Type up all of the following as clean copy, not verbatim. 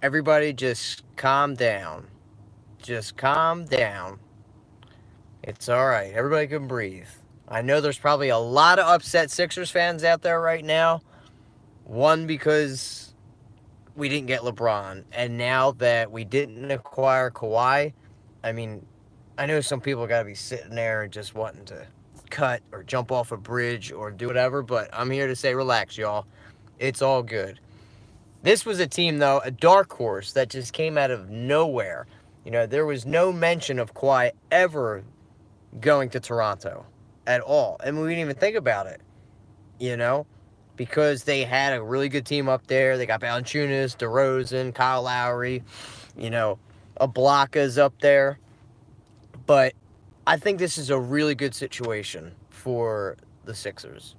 Everybody just calm down. Just calm down. It's all right. Everybody can breathe. I know there's probably a lot of upset Sixers fans out there right now. One, because we didn't get LeBron. And now that we didn't acquire Kawhi, I mean, I know some people got to be sitting there and just wanting to cut or jump off a bridge or do whatever, but I'm here to say relax, y'all. It's all good. This was a team, though, a dark horse that just came out of nowhere. There was no mention of Kawhi ever going to Toronto at all. And we didn't even think about it, you know, because they had a really good team up there. They got Valanciunas, DeRozan, Kyle Lowry, you know, Ibaka's up there. But I think this is a really good situation for the Sixers.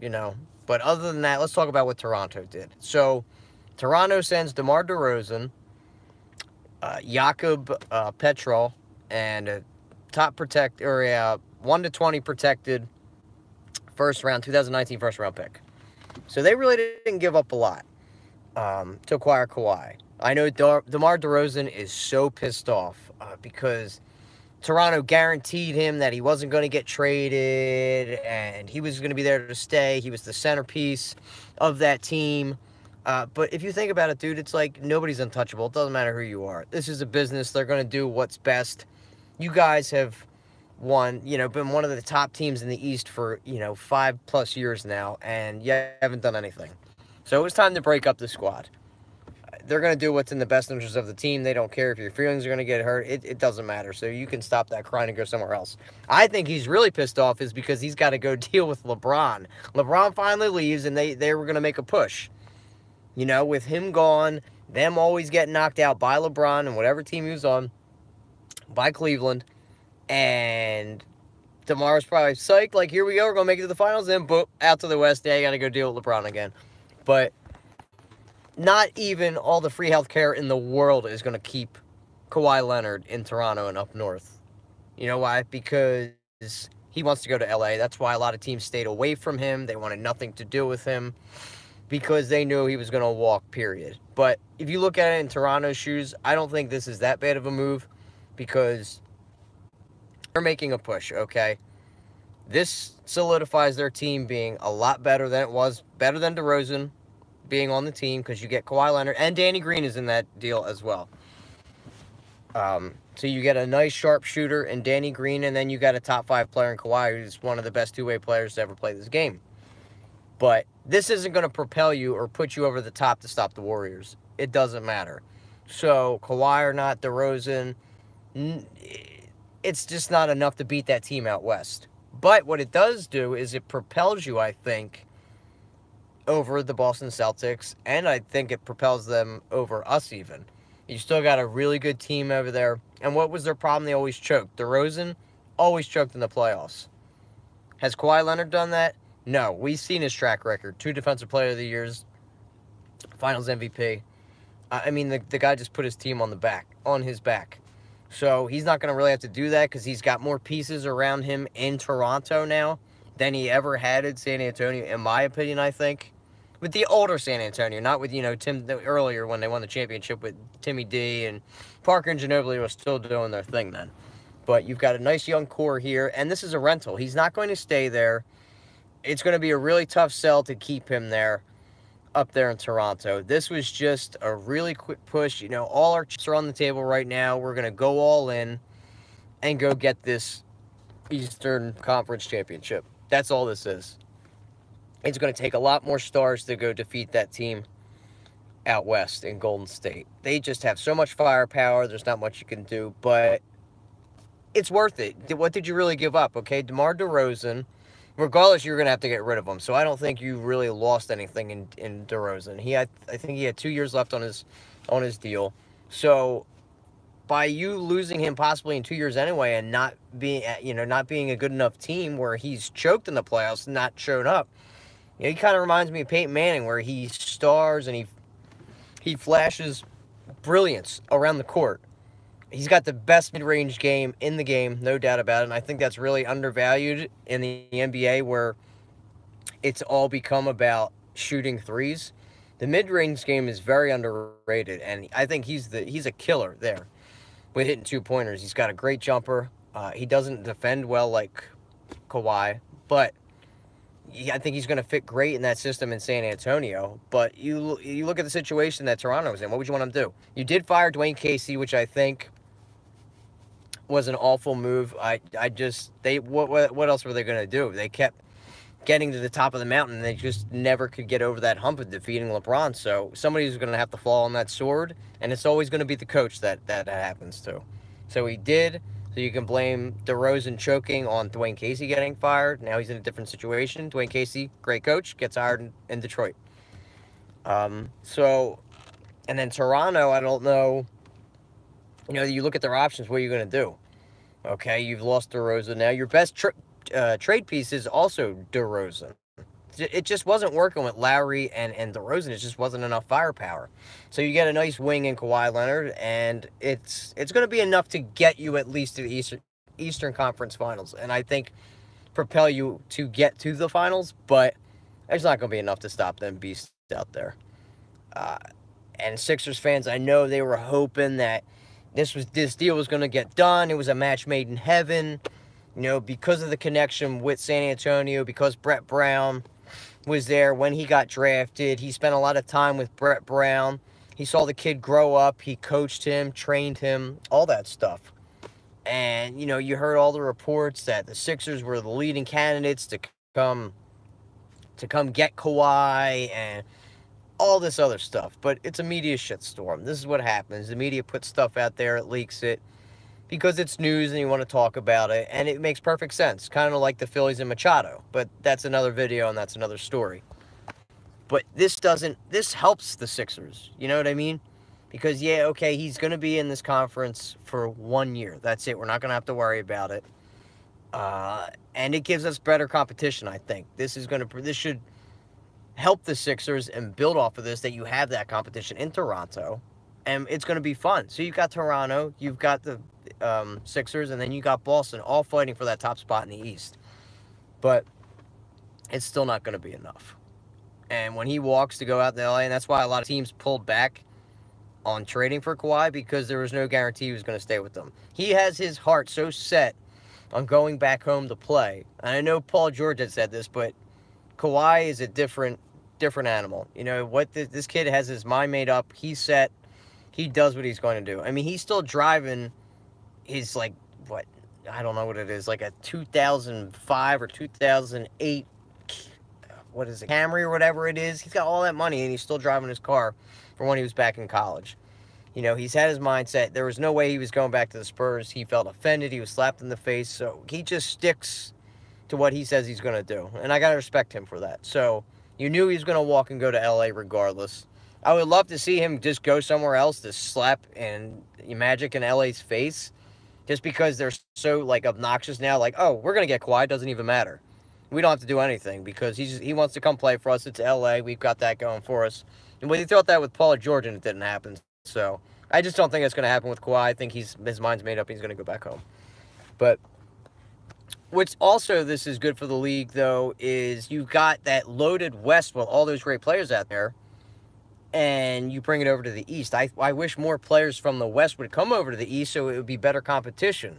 But other than that, let's talk about what Toronto did. So, Toronto sends DeMar DeRozan, Jakob Petrol, and a top protect or a 1-20 protected 2019 first round pick. So they really didn't give up a lot to acquire Kawhi. I know DeMar DeRozan is so pissed off because Toronto guaranteed him that he wasn't going to get traded and he was going to be there to stay. He was the centerpiece of that team. But if you think about it, dude, it's like nobody's untouchable. It doesn't matter who you are. This is a business. They're going to do what's best. You guys have been one of the top teams in the East for, 5+ years now, and you haven't done anything. So it was time to break up the squad. They're going to do what's in the best interest of the team. They don't care if your feelings are going to get hurt. It doesn't matter. So you can stop that crying and go somewhere else. I think he's really pissed off is because he's got to go deal with LeBron. LeBron finally leaves, and they were going to make a push. With him gone, them always getting knocked out by LeBron and whatever team he was on, by Cleveland. And DeMar's probably psyched, like, here we go, we're going to make it to the finals, then boom, out to the West, yeah, you got to go deal with LeBron again. But not even all the free health care in the world is going to keep Kawhi Leonard in Toronto and up north. You know why? Because he wants to go to LA. That's why a lot of teams stayed away from him. They wanted nothing to do with him because they knew he was going to walk, period. But if you look at it in Toronto's shoes, I don't think this is that bad of a move because they're making a push, okay? This solidifies their team being a lot better than it was, better than DeRozan being on the team because you get Kawhi Leonard, and Danny Green is in that deal as well. So you get a nice sharpshooter in Danny Green, and then you got a top 5 player in Kawhi, who's one of the best two-way players to ever play this game. But this isn't going to propel you or put you over the top to stop the Warriors. It doesn't matter. So Kawhi or not, DeRozan, it's just not enough to beat that team out west. But what it does do is it propels you, I think, over the Boston Celtics, and I think it propels them over us even. You still got a really good team over there. And what was their problem? They always choked. DeRozan always choked in the playoffs. Has Kawhi Leonard done that? No. We've seen his track record. 2 Defensive Player of the Years, Finals MVP. I mean, the guy just put his team on his back. So he's not going to really have to do that because he's got more pieces around him in Toronto now than he ever had in San Antonio, in my opinion, I think. With the older San Antonio, not with, Tim earlier when they won the championship with Timmy D and Parker and Ginobili was still doing their thing then. But you've got a nice young core here, and this is a rental. He's not going to stay there. It's going to be a really tough sell to keep him there, up there in Toronto. This was just a really quick push. All our chips are on the table right now. We're going to go all in and go get this Eastern Conference Championship. That's all this is. It's going to take a lot more stars to go defeat that team out west in Golden State. They just have so much firepower. There's not much you can do, but it's worth it. What did you really give up? Okay, DeMar DeRozan, regardless, you're going to have to get rid of him. So I don't think you really lost anything in DeRozan. I think he had 2 years left on his deal. So by you losing him possibly in 2 years anyway, and not being a good enough team where he's choked in the playoffs, and not shown up. He kind of reminds me of Peyton Manning, where he stars and he flashes brilliance around the court. He's got the best mid-range game in the game, no doubt about it. And I think that's really undervalued in the NBA, where it's all become about shooting threes. The mid-range game is very underrated, and I think he's a killer there with hitting 2-pointers. He's got a great jumper. He doesn't defend well like Kawhi, but I think he's going to fit great in that system in San Antonio. But you look at the situation that Toronto's in. What would you want him to do? You did fire Dwayne Casey, which I think was an awful move. What else were they going to do? They kept getting to the top of the mountain, and they just never could get over that hump of defeating LeBron. So somebody's going to have to fall on that sword, and it's always going to be the coach that happens to. So he did. So you can blame DeRozan choking on Dwayne Casey getting fired. Now he's in a different situation. Dwayne Casey, great coach, gets hired in Detroit. And then Toronto, I don't know. You look at their options. What are you going to do? Okay, you've lost DeRozan. Now your best trade piece is also DeRozan. It just wasn't working with Lowry and DeRozan. It just wasn't enough firepower. So you get a nice wing in Kawhi Leonard, and it's going to be enough to get you at least to the Eastern Conference Finals, and I think propel you to get to the finals, but it's not going to be enough to stop them beasts out there. And Sixers fans, I know they were hoping that this deal was going to get done. It was a match made in heaven, because of the connection with San Antonio, because Brett Brown was there when he got drafted. He spent a lot of time with Brett Brown. He saw the kid grow up. He coached him, trained him, all that stuff. And, you heard all the reports that the Sixers were the leading candidates to come get Kawhi and all this other stuff. But it's a media shitstorm. This is what happens. The media puts stuff out there, it leaks it, because it's news and you want to talk about it, and it makes perfect sense. Kind of like the Phillies and Machado, but that's another video and that's another story. But this helps the Sixers, you know what I mean? Because, yeah, okay, he's going to be in this conference for 1 year. That's it. We're not going to have to worry about it. And it gives us better competition, I think. This should help the Sixers and build off of this, that you have that competition in Toronto. And it's going to be fun. So you've got Toronto, you've got the Sixers, and then you got Boston, all fighting for that top spot in the East. But it's still not going to be enough. And when he walks to go out to LA, and that's why a lot of teams pulled back on trading for Kawhi, because there was no guarantee he was going to stay with them. He has his heart so set on going back home to play. And I know Paul George had said this, but Kawhi is a different animal. This kid has his mind made up. He's set. He does what he's going to do. I mean, he's still driving his, I don't know what it is, like a 2005 or 2008, what is it, Camry or whatever it is. He's got all that money, and he's still driving his car from when he was back in college. He's had his mindset. There was no way he was going back to the Spurs. He felt offended. He was slapped in the face. So he just sticks to what he says he's going to do. And I got to respect him for that. So you knew he was going to walk and go to LA regardless. I would love to see him just go somewhere else to slap Magic in LA's face, just because they're so obnoxious now. Oh, we're gonna get Kawhi. It doesn't even matter. We don't have to do anything because he wants to come play for us. It's LA. We've got that going for us. And we thought that with Paul George, and it didn't happen. So I just don't think it's gonna happen with Kawhi. I think his mind's made up. He's gonna go back home. But what's also, this is good for the league though, is you've got that loaded West with all those great players out there, and you bring it over to the East. I wish more players from the West would come over to the East so it would be better competition.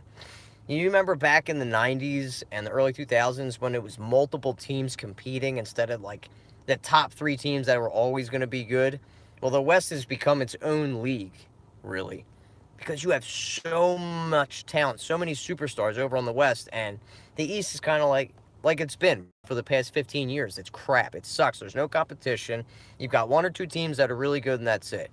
You remember back in the 90s and the early 2000s when it was multiple teams competing instead of the top 3 teams that were always going to be good? Well, the West has become its own league, really, because you have so much talent, so many superstars over on the West, and the East is kind of like it's been for the past 15 years. It's crap. It sucks. There's no competition. You've got 1 or 2 teams that are really good, and that's it.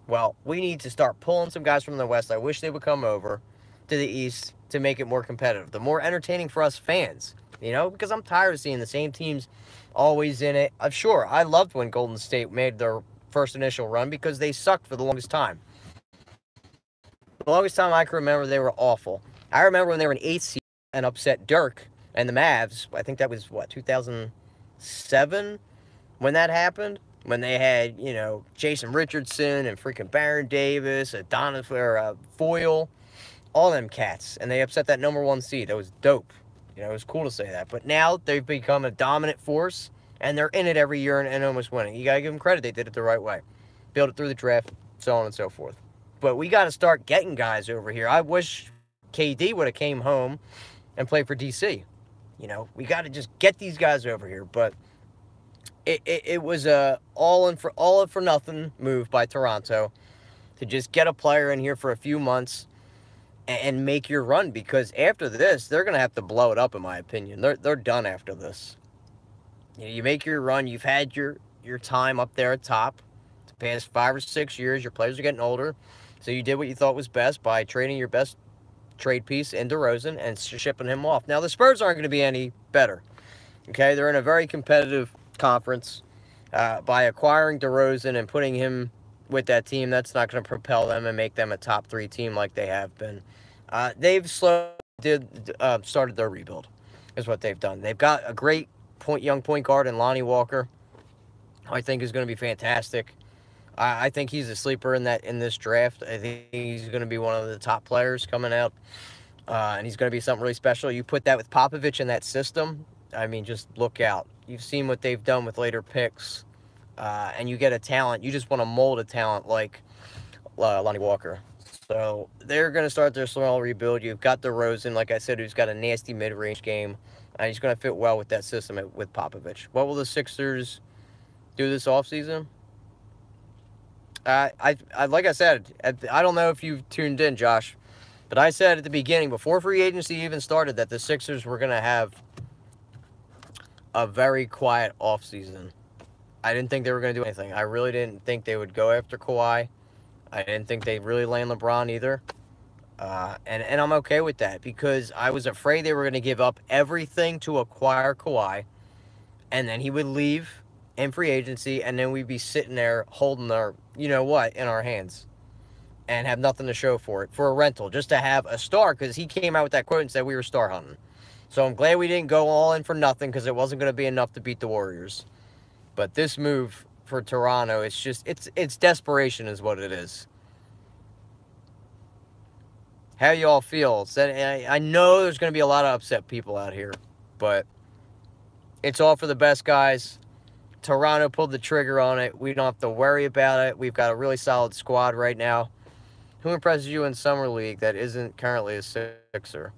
Well, we need to start pulling some guys from the West. I wish they would come over to the East to make it more competitive. The more entertaining for us fans, because I'm tired of seeing the same teams always in it. Sure, I loved when Golden State made their first initial run because they sucked for the longest time. The longest time I can remember, they were awful. I remember when they were an 8th seed and upset Dirk and the Mavs. I think that was, 2007 when that happened? When they had, Jason Richardson and freaking Baron Davis, Adonis, Foyle, all them cats. And they upset that #1 seed. That was dope. It was cool to say that. But now they've become a dominant force. And they're in it every year and almost winning. You got to give them credit. They did it the right way. Build it through the draft, so on and so forth. But we got to start getting guys over here. I wish KD would have came home and played for DC. You know, we got to just get these guys over here. But it was a all in for nothing move by Toronto to just get a player in here for a few months and make your run, because after this they're gonna have to blow it up, in my opinion. They're done after this. You make your run. You've had your time up there at top. The past 5 or 6 years, your players are getting older, so you did what you thought was best by trading your best trade piece in DeRozan and shipping him off. Now the Spurs aren't going to be any better. Okay, they're in a very competitive conference. By acquiring DeRozan and putting him with that team, that's not going to propel them and make them a top 3 team like they have been. They've started their rebuild, is what they've done. They've got a great young point guard in Lonnie Walker. I think is going to be fantastic. I think he's a sleeper in this draft. I think he's going to be one of the top players coming out, and he's going to be something really special. You put that with Popovich in that system, I mean, just look out. You've seen what they've done with later picks, and you get a talent. You just want to mold a talent like Lonnie Walker. So they're going to start their small rebuild. You've got DeRozan, like I said, who's got a nasty mid-range game. And he's going to fit well with that system with Popovich. What will the Sixers do this offseason? Like I said, I don't know if you've tuned in, Josh, but I said at the beginning, before free agency even started, that the Sixers were going to have a very quiet offseason. I didn't think they were going to do anything. I really didn't think they would go after Kawhi. I didn't think they'd really land LeBron either. And I'm okay with that, because I was afraid they were going to give up everything to acquire Kawhi, and then he would leave in free agency, and then we'd be sitting there holding our, you know what, in our hands and have nothing to show for it, for a rental, just to have a star, because he came out with that quote and said we were star hunting. So I'm glad we didn't go all in for nothing, because it wasn't going to be enough to beat the Warriors. But this move for Toronto, it's just, it's desperation is what it is. How y'all feel? I know there's going to be a lot of upset people out here, but it's all for the best, guys. Toronto pulled the trigger on it. We don't have to worry about it. We've got a really solid squad right now. Who impresses you in Summer League that isn't currently a Sixer?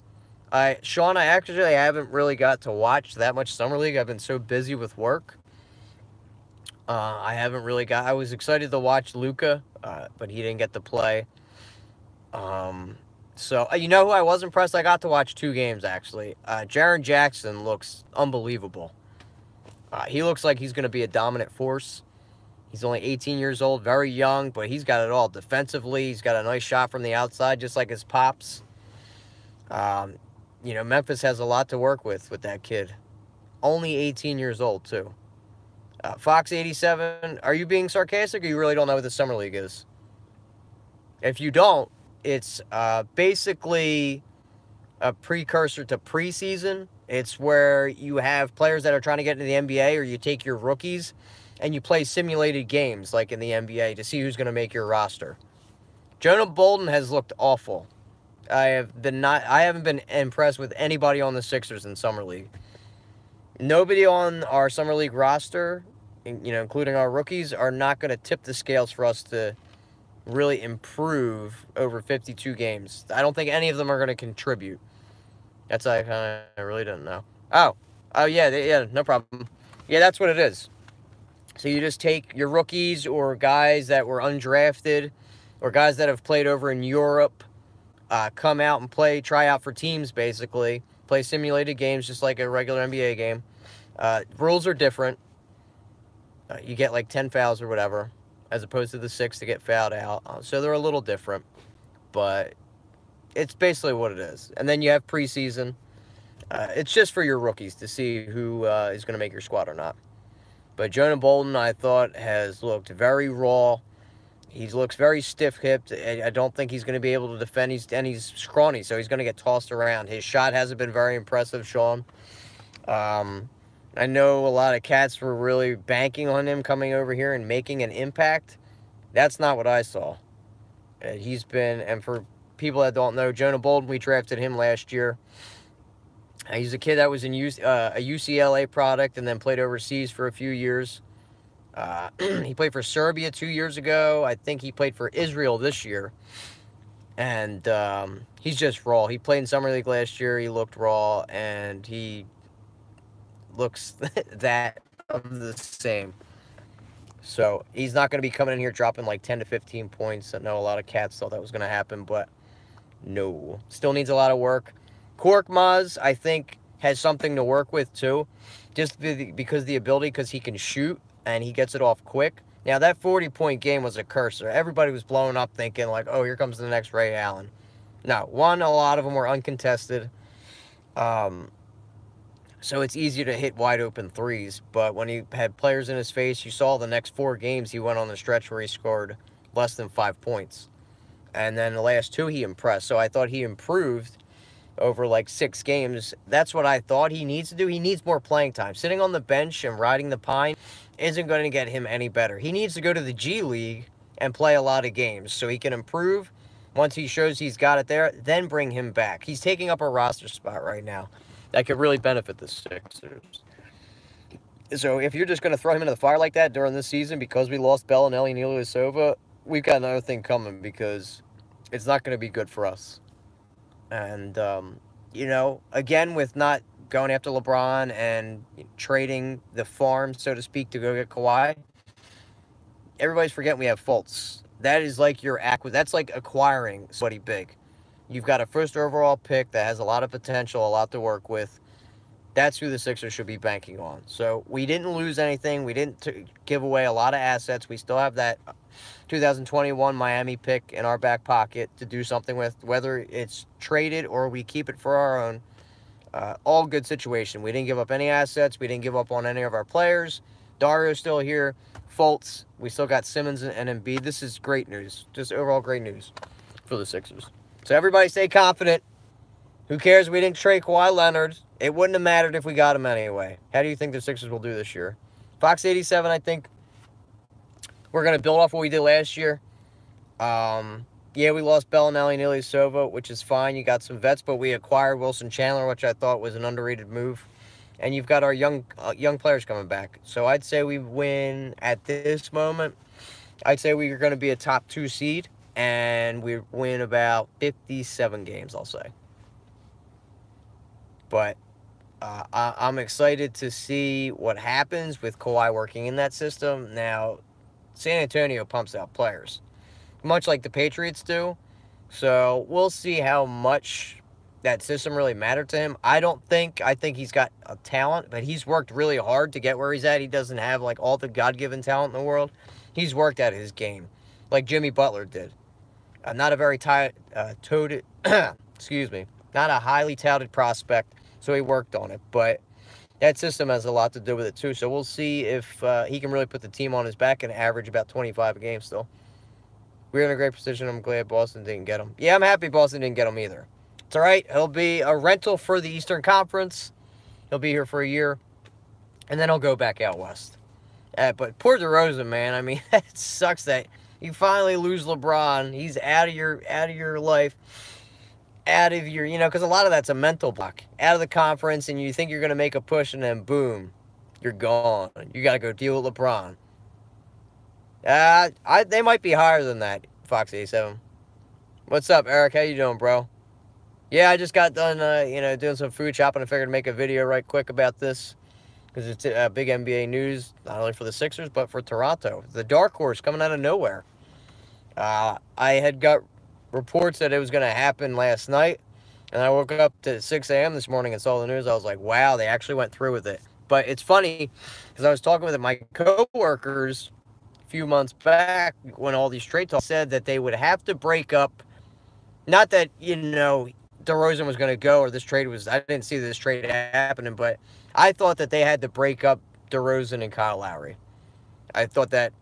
Sean, I haven't really got to watch that much Summer League. I've been so busy with work. I was excited to watch Luka, but he didn't get to play. So, you know who I was impressed? I got to watch 2 games, actually. Jaren Jackson looks unbelievable. He looks like he's going to be a dominant force. He's only 18 years old, very young, but he's got it all. Defensively, he's got a nice shot from the outside, just like his pops. You know, Memphis has a lot to work with that kid. Only 18 years old, too. Fox87, are you being sarcastic, or you really don't know what the Summer League is? If you don't, it's basically a precursor to preseason. It's where you have players that are trying to get into the NBA, or you take your rookies and you play simulated games like in the NBA to see who's going to make your roster. Jonah Bolden has looked awful. I haven't been impressed with anybody on the Sixers in Summer League. Nobody on our Summer League roster, you know, including our rookies, are not going to tip the scales for us to really improve over 52 games. I don't think any of them are going to contribute. That's I really don't know. Oh yeah, no problem. Yeah, that's what it is. So you just take your rookies or guys that were undrafted or guys that have played over in Europe, come out and try out for teams, basically. Play simulated games just like a regular NBA game. Rules are different. You get like 10 fouls or whatever, as opposed to the 6 to get fouled out. So they're a little different, but it's basically what it is. And then you have preseason. It's just for your rookies to see who is going to make your squad or not. But Jonah Bolden, I thought, has looked very raw. He looks very stiff-hipped. I don't think he's going to be able to defend. He's scrawny, so he's going to get tossed around. His shot hasn't been very impressive, Sean. I know a lot of cats were really banking on him coming over here and making an impact. That's not what I saw. And for people that don't know, Jonah Bolden, we drafted him last year. He's a kid that was in a UCLA product and then played overseas for a few years. He played for Serbia 2 years ago. I think he played for Israel this year. And he's just raw. He played in Summer League last year. He looked raw, and he looks that of the same. So he's not going to be coming in here dropping like 10 to 15 points. I know a lot of cats thought that was going to happen, but no. Still needs a lot of work. Korkmaz, I think, has something to work with too. Just because the ability, because he can shoot, and he gets it off quick. Now, that 40-point game was a cursor. Everybody was blowing up thinking, like, oh, here comes the next Ray Allen. No, one, a lot of them were uncontested. So it's easier to hit wide-open threes. But when he had players in his face, you saw the next 4 games he went on the stretch where he scored less than 5 points. And then the last 2, he impressed. So I thought he improved over like 6 games. That's what I thought he needs to do. He needs more playing time. Sitting on the bench and riding the pine isn't going to get him any better. He needs to go to the G League and play a lot of games so he can improve. Once he shows he's got it there, then bring him back. He's taking up a roster spot right now that could really benefit the Sixers. So if you're just going to throw him into the fire like that during this season because we lost Bellinelli and Ilyasova, we've got another thing coming because it's not going to be good for us. And, you know, again, with not going after LeBron and trading the farm, so to speak, to go get Kawhi, everybody's forgetting we have Fultz. That is like that's like acquiring somebody big. You've got a first overall pick that has a lot of potential, a lot to work with. That's who the Sixers should be banking on. So we didn't lose anything. We didn't give away a lot of assets. We still have that 2021 Miami pick in our back pocket to do something with, whether it's traded or we keep it for our own. All good situation. We didn't give up any assets. We didn't give up on any of our players. Dario's still here. Fultz. We still got Simmons and Embiid. This is great news. Just overall great news for the Sixers. So everybody stay confident. Who cares we didn't trade Kawhi Leonard? It wouldn't have mattered if we got him anyway. How do you think the Sixers will do this year? Fox 87, I think we're going to build off what we did last year. Yeah, we lost Bellinelli and Ilyasova, which is fine. You got some vets, but we acquired Wilson Chandler, which I thought was an underrated move. And you've got our young players coming back. So I'd say we win at this moment. I'd say we're going to be a top 2 seed, and we win about 57 games, I'll say. But I'm excited to see what happens with Kawhi working in that system. Now, San Antonio pumps out players, much like the Patriots do. So we'll see how much that system really mattered to him. I think he's got a talent, but he's worked really hard to get where he's at. He doesn't have like all the God-given talent in the world. He's worked at his game, like Jimmy Butler did. Not a very excuse me, not a highly touted prospect, so he worked on it. But that system has a lot to do with it too. So we'll see if he can really put the team on his back and average about 25 a game still. We're in a great position. I'm glad Boston didn't get him. Yeah, I'm happy Boston didn't get him either. It's all right. He'll be a rental for the Eastern Conference. He'll be here for a year, and then he'll go back out west. But poor DeRozan, man. I mean, it sucks that you finally lose LeBron. He's out of your life, out of your, because a lot of that's a mental block. Out of the conference, and you think you're going to make a push, and then boom, you're gone. You got to go deal with LeBron. They might be higher than that, Fox 87. What's up, Eric? How you doing, bro? Yeah, I just got done, doing some food shopping. I figured to make a video right quick about this because it's big NBA news, not only for the Sixers, but for Toronto. The dark horse coming out of nowhere. I had got reports that it was going to happen last night, and I woke up to 6 a.m. this morning and saw the news. I was like, wow, they actually went through with it. But it's funny because I was talking with my coworkers a few months back when all these trade talks said that they would have to break up. Not that, DeRozan was going to go or this trade was, I didn't see this trade happening, but I thought that they had to break up DeRozan and Kyle Lowry. I thought that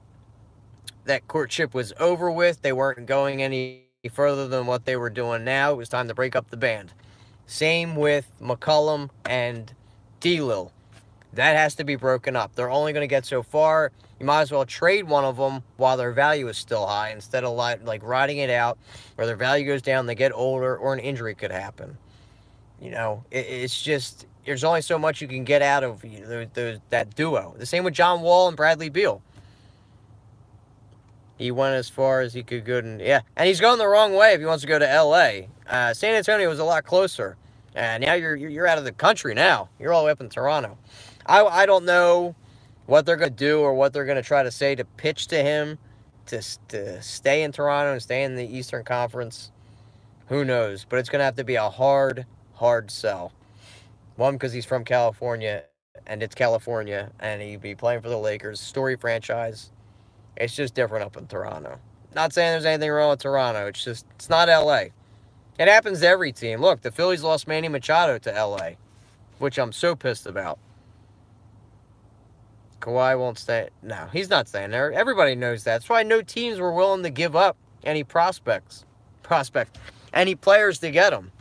courtship was over with. They weren't going any further than what they were doing now. It was time to break up the band. Same with McCollum and D-Lil. That has to be broken up. They're only going to get so far. You might as well trade one of them while their value is still high instead of like riding it out where their value goes down, they get older, or an injury could happen. You know, it's just there's only so much you can get out of that duo. The same with John Wall and Bradley Beal. He went as far as he could go, and yeah, and he's going the wrong way if he wants to go to L.A. San Antonio was a lot closer, and now you're out of the country now. You're all the way up in Toronto. I don't know what they're going to do or what they're going to try to say to pitch to him to stay in Toronto and stay in the Eastern Conference. Who knows? But it's going to have to be a hard sell. One, because he's from California, and it's California, and he'd be playing for the Lakers, story franchise. It's just different up in Toronto. Not saying there's anything wrong with Toronto. It's not L.A. It happens to every team. Look, the Phillies lost Manny Machado to L.A., which I'm so pissed about. Kawhi won't stay. No, he's not staying there. Everybody knows that. That's why no teams were willing to give up any any players to get them.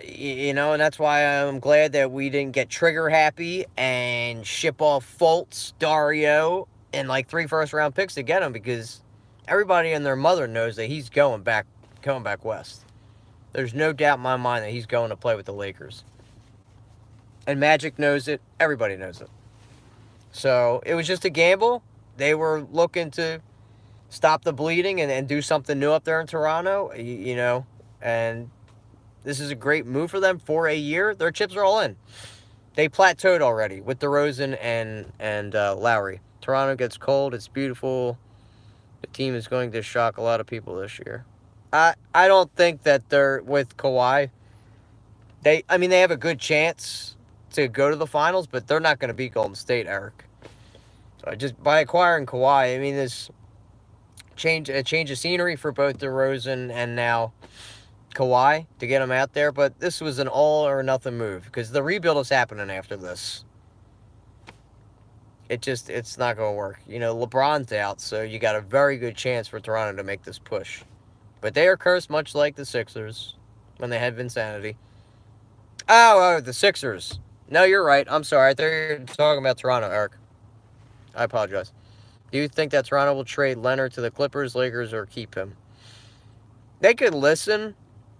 You know, and that's why I'm glad that we didn't get trigger happy and ship off Fultz, Dario, and like 3 first-round picks to get him, because everybody and their mother knows that he's going back west. There's no doubt in my mind that he's going to play with the Lakers. And Magic knows it. Everybody knows it. So it was just a gamble. They were looking to stop the bleeding and do something new up there in Toronto, you know, and this is a great move for them for a year. Their chips are all in. They plateaued already with DeRozan and Lowry. Toronto gets cold. It's beautiful. The team is going to shock a lot of people this year. I don't think that they're with Kawhi. They have a good chance to go to the finals, but they're not going to beat Golden State, Eric. So just by acquiring Kawhi, I mean, this a change of scenery for both DeRozan and now Kawhi to get him out there, but this was an all or nothing move because the rebuild is happening after this. It's not going to work. You know, LeBron's out, so you got a very good chance for Toronto to make this push. But they are cursed much like the Sixers when they had Vinsanity. Oh, the Sixers. No, you're right. I'm sorry. I thought you were talking about Toronto, Eric. I apologize. Do you think that Toronto will trade Leonard to the Clippers, Lakers, or keep him? They could listen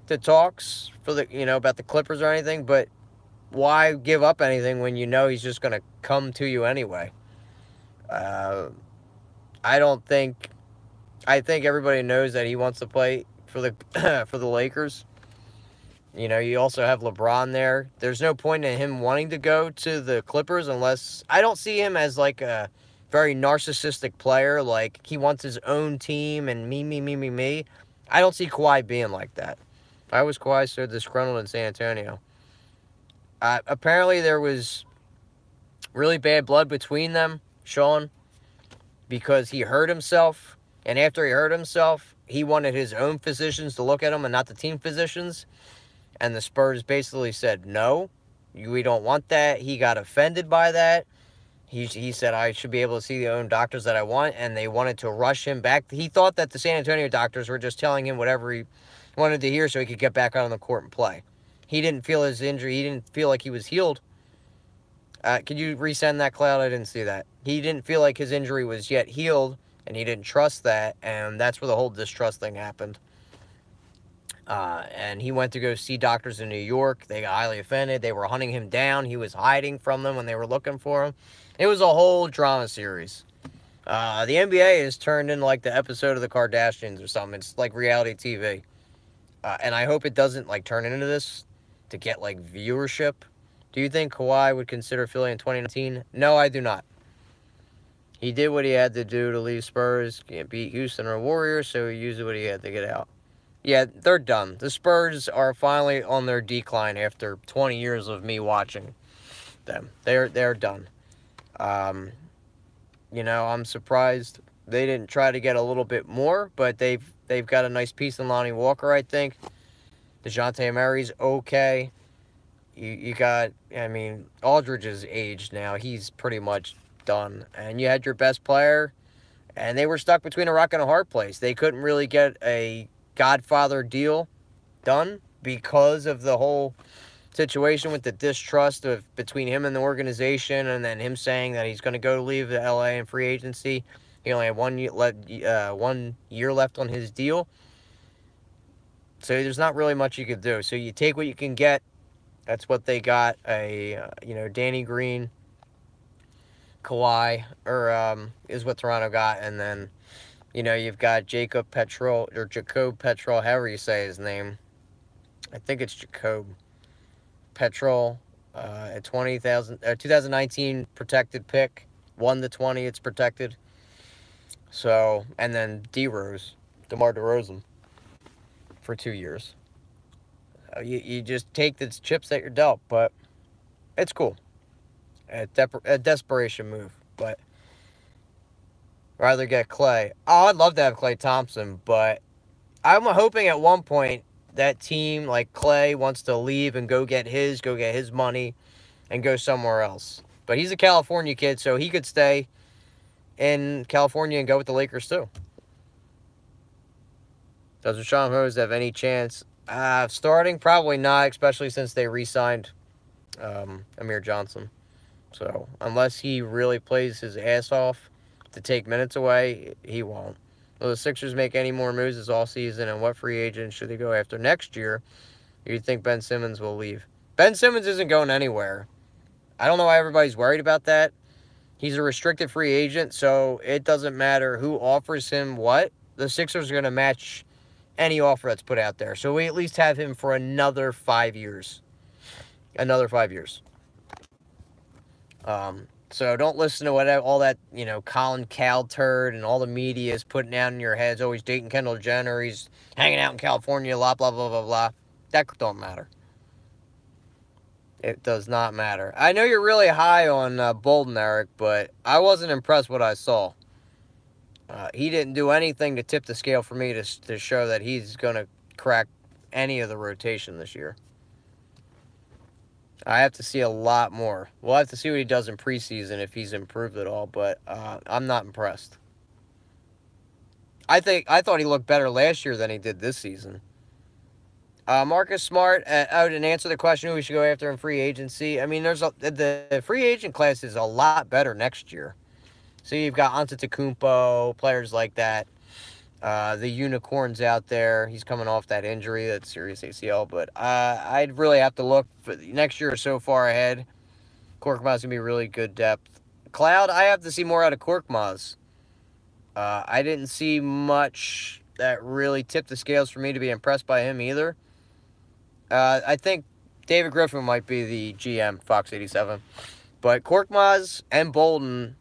to talks for about the Clippers or anything, but why give up anything when you know he's just going to come to you anyway? I think everybody knows that he wants to play for the for the Lakers. You know, you also have LeBron there. There's no point in him wanting to go to the Clippers unless... I don't see him as like a very narcissistic player. Like, he wants his own team and me. I don't see Kawhi being like that. Why was Kawhi so disgruntled in San Antonio? Apparently there was really bad blood between them, Sean, because he hurt himself. And after he hurt himself, he wanted his own physicians to look at him and not the team physicians. And the Spurs basically said, no, we don't want that. He got offended by that. He said, I should be able to see the own doctors that I want, and they wanted to rush him back. He thought that the San Antonio doctors were just telling him whatever he wanted to hear so he could get back out on the court and play. He didn't feel his injury. He didn't feel like he was healed. Could you resend that, Cloud? I didn't see that. He didn't feel like his injury was yet healed, and he didn't trust that, and that's where the whole distrust thing happened. And he went to go see doctors in New York. They got highly offended. They were hunting him down. He was hiding from them when they were looking for him. It was a whole drama series. The NBA has turned into like the episode of the Kardashians or something. It's like reality TV. And I hope it doesn't like turn into this to get like viewership. Do you think Kawhi would consider Philly in 2019? No, I do not. He did what he had to do to leave Spurs, can't beat Houston or Warriors, so he used what he had to get out. Yeah, they're done. The Spurs are finally on their decline after 20 years of me watching them. They're done. You know, I'm surprised they didn't try to get a little bit more, but they've got a nice piece in Lonnie Walker, I think. DeJounte Murray's okay. You got, I mean, Aldridge is aged now. He's pretty much done. And you had your best player, and they were stuck between a rock and a hard place. They couldn't really get a Godfather deal done because of the whole situation with the distrust between him and the organization, and then him saying that he's going to go leave the LA in free agency. He only had 1 year left on his deal. So there's not really much you could do. So you take what you can get. That's what they got. Danny Green, Kawhi, is what Toronto got. And then, you've got Jacob Petrol, however you say his name. I think it's Jacob Petrol, a 2019 protected pick. 1-20, it's protected. So, and then DeMar DeRozan, for 2 years. You just take the chips that you're dealt, but it's cool. A desperation move, but rather get Clay. Oh, I'd love to have Klay Thompson, but I'm hoping at one point that team like Clay wants to leave and go get his money and go somewhere else. But he's a California kid, so he could stay in California and go with the Lakers too. Does Rashawn Holmes have any chance? Starting? Probably not, especially since they re-signed Amir Johnson. So, unless he really plays his ass off to take minutes away, he won't. Will the Sixers make any more moves this offseason, and what free agent should they go after next year? Do you think Ben Simmons will leave? Ben Simmons isn't going anywhere. I don't know why everybody's worried about that. He's a restricted free agent, so it doesn't matter who offers him what. The Sixers are going to match any offer that's put out there. So we at least have him for another 5 years. Another 5 years. So don't listen to whatever all that, Colin Cal turd and all the media is putting out in your heads. Always dating Kendall Jenner. He's hanging out in California, blah, blah, blah, blah, blah. That don't matter. It does not matter. I know you're really high on Bolden, Eric, but I wasn't impressed with what I saw. He didn't do anything to tip the scale for me to show that he's going to crack any of the rotation this year. I have to see a lot more. We'll have to see what he does in preseason if he's improved at all, but I'm not impressed. I thought he looked better last year than he did this season. Marcus Smart, I would answer the question who we should go after in free agency. I mean, the free agent class is a lot better next year. So you've got Antetokounmpo, players like that. The unicorns out there. He's coming off that injury, that serious ACL. But I'd really have to look. For next year is so far ahead. Korkmaz going to be really good depth. Cloud, I have to see more out of Korkmaz. I didn't see much that really tipped the scales for me to be impressed by him either. I think David Griffin might be the GM, Fox 87. But Korkmaz and Bolden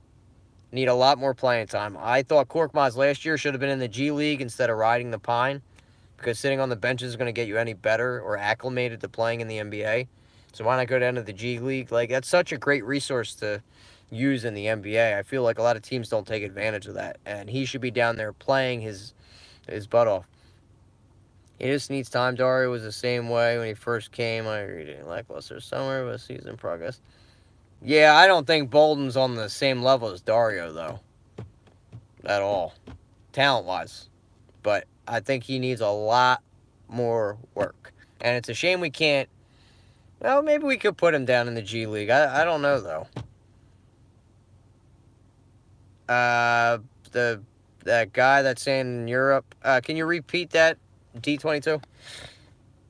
need a lot more playing time. I thought Korkmaz last year should have been in the G League instead of riding the pine, because sitting on the bench is going to get you any better or acclimated to playing in the NBA. So why not go down to the G League? Like, that's such a great resource to use in the NBA. I feel like a lot of teams don't take advantage of that, and he should be down there playing his butt off. He just needs time. Dario was the same way when he first came. I read lackluster summer, but season progress. Yeah, I don't think Bolden's on the same level as Dario, though. At all. Talent-wise. But I think he needs a lot more work. And it's a shame we can't... Well, maybe we could put him down in the G League. I don't know, though. That guy that's in Europe... can you repeat that, D22?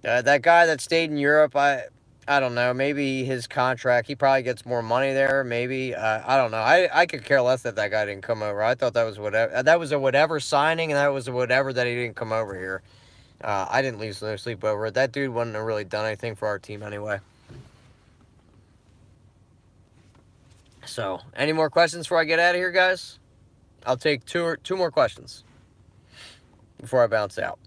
That guy that stayed in Europe, I don't know. Maybe his contract, he probably gets more money there. Maybe. I don't know. I could care less that guy didn't come over. I thought that was whatever. That was a whatever signing, and that was a whatever that he didn't come over here. I didn't lose no sleep over it. That dude wouldn't have really done anything for our team anyway. So, any more questions before I get out of here, guys? I'll take two more questions before I bounce out.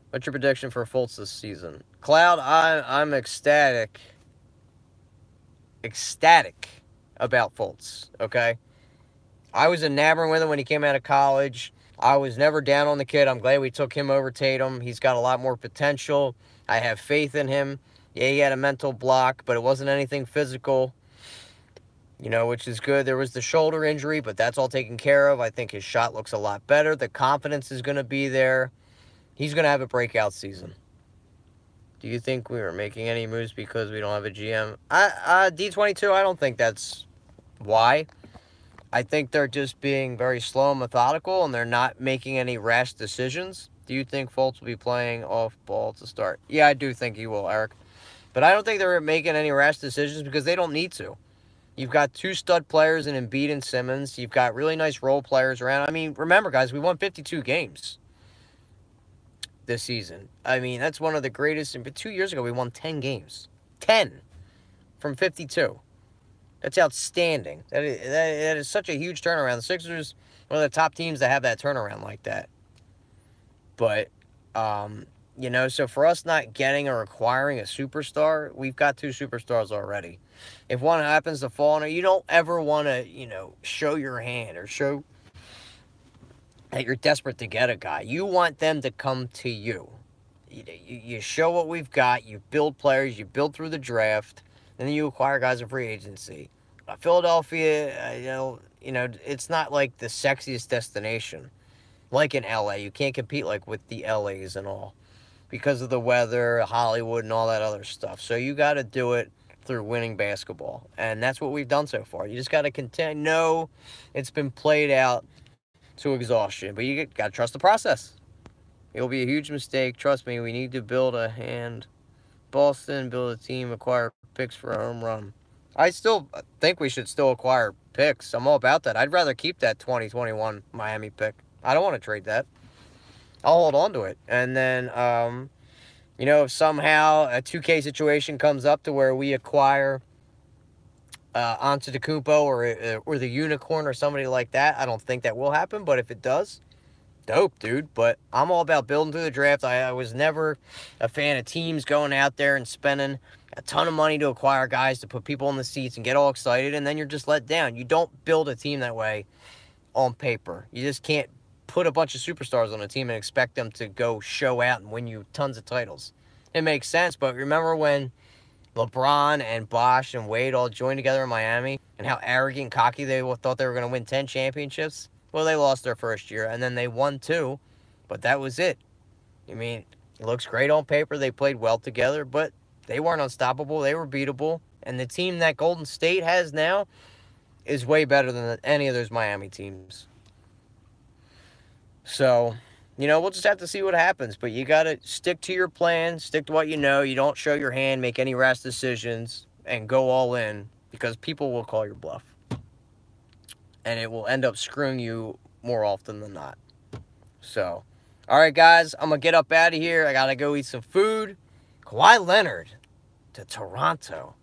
What's your prediction for Fultz this season? Cloud, I'm ecstatic about Fultz, okay? I was enamored with him when he came out of college. I was never down on the kid. I'm glad we took him over Tatum. He's got a lot more potential. I have faith in him. Yeah, he had a mental block, but it wasn't anything physical, which is good. There was the shoulder injury, but that's all taken care of. I think his shot looks a lot better. The confidence is going to be there. He's going to have a breakout season. Do you think we were making any moves because we don't have a GM? D22, I don't think that's why. I think they're just being very slow and methodical, and they're not making any rash decisions. Do you think Fultz will be playing off ball to start? Yeah, I do think he will, Eric. But I don't think they're making any rash decisions because they don't need to. You've got 2 stud players in Embiid and Simmons. You've got really nice role players around. I mean, remember, guys, we won 52 games this season. I mean, that's one of the greatest. But 2 years ago, we won 10 games. 10 from 52. That's outstanding. That is such a huge turnaround. The Sixers, one of the top teams that have that turnaround like that. But, you know, so for us not getting or acquiring a superstar, we've got 2 superstars already. If one happens to fall on it, you don't ever want to, you know, show your hand or show that you're desperate to get a guy. You want them to come to you. You show what we've got. You build players. You build through the draft. And then you acquire guys in free agency. Philadelphia, you know, it's not like the sexiest destination. Like in LA. You can't compete like with the LAs and all. Because of the weather, Hollywood, and all that other stuff. So you got to do it through winning basketball. And that's what we've done so far. You just got to continue. No, it's been played out to exhaustion. But you got to trust the process. It'll be a huge mistake. Trust me, we need to build a hand. Boston, build a team, acquire picks for a home run. I still think we should still acquire picks. I'm all about that. I'd rather keep that 2021 Miami pick. I don't want to trade that. I'll hold on to it. And then, you know, if somehow a 2K situation comes up to where we acquire Antetokounmpo or the Unicorn or somebody like that, I don't think that will happen. But if it does, dope, dude. But I'm all about building through the draft. I was never a fan of teams going out there and spending a ton of money to acquire guys to put people in the seats and get all excited, and then you're just let down. You don't build a team that way on paper. You just can't put a bunch of superstars on a team and expect them to go show out and win you tons of titles. It makes sense, but remember when LeBron and Bosh and Wade all joined together in Miami and how arrogant and cocky they thought they were going to win 10 championships? Well, they lost their first year, and then they won 2, but that was it. I mean, it looks great on paper. They played well together, but they weren't unstoppable. They were beatable, and the team that Golden State has now is way better than any of those Miami teams. So, you know, we'll just have to see what happens, but you got to stick to your plan, stick to what you know. You don't show your hand, make any rash decisions, and go all in, because people will call your bluff. And it will end up screwing you more often than not. So, all right, guys, I'm going to get up out of here. I got to go eat some food. Kawhi Leonard to Toronto.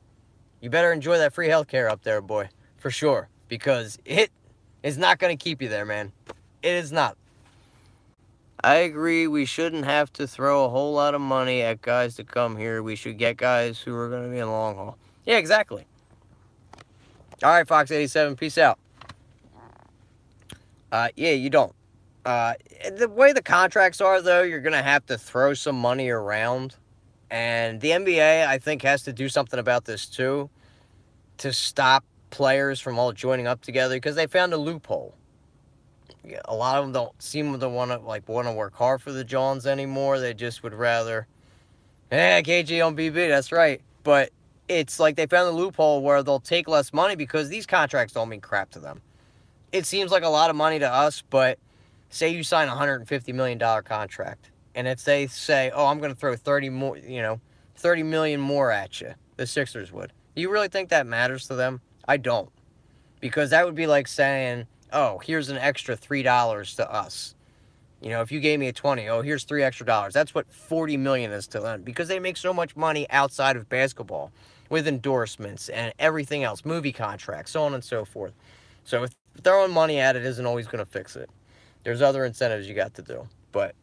You better enjoy that free healthcare up there, boy, for sure, because it is not going to keep you there, man. It is not. I agree we shouldn't have to throw a whole lot of money at guys to come here. We should get guys who are going to be in the long haul. Yeah, exactly. All right, Fox87, peace out. Yeah, you don't. The way the contracts are, though, you're going to have to throw some money around. And the NBA, I think, has to do something about this, too, to stop players from all joining up together, because they found a loophole. Yeah, a lot of them don't seem to want to work hard for the Johns anymore. They just would rather, KG on BB, that's right. But it's like they found a loophole where they'll take less money because these contracts don't mean crap to them. It seems like a lot of money to us, but say you sign a $150 million contract, and if they say, oh, I'm going to throw 30 million more at you, the Sixers would. Do you really think that matters to them? I don't. Because that would be like saying, oh, here's an extra $3 to us. You know, if you gave me a 20, oh, here's $3 extra. That's what 40 million is to them, because they make so much money outside of basketball with endorsements and everything else, movie contracts, so on and so forth. So if throwing money at it isn't always going to fix it. There's other incentives you got to do. But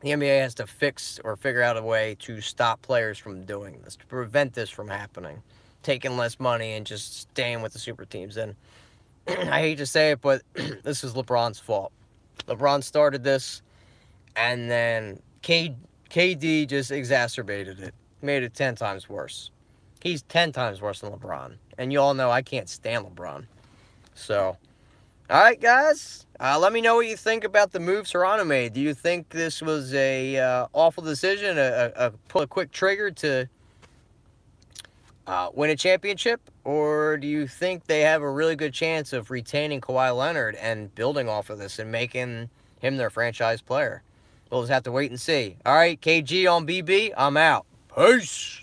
the NBA has to fix or figure out a way to stop players from doing this, to prevent this from happening, taking less money and just staying with the super teams. And I hate to say it, but this is LeBron's fault. LeBron started this, and then KD just exacerbated it, made it 10 times worse. He's 10 times worse than LeBron. And you all know I can't stand LeBron. So, all right, guys. Let me know what you think about the move Toronto made. Do you think this was a awful decision, pull a quick trigger to win a championship? Or do you think they have a really good chance of retaining Kawhi Leonard and building off of this and making him their franchise player? We'll just have to wait and see. All right, KG on BB, I'm out. Peace.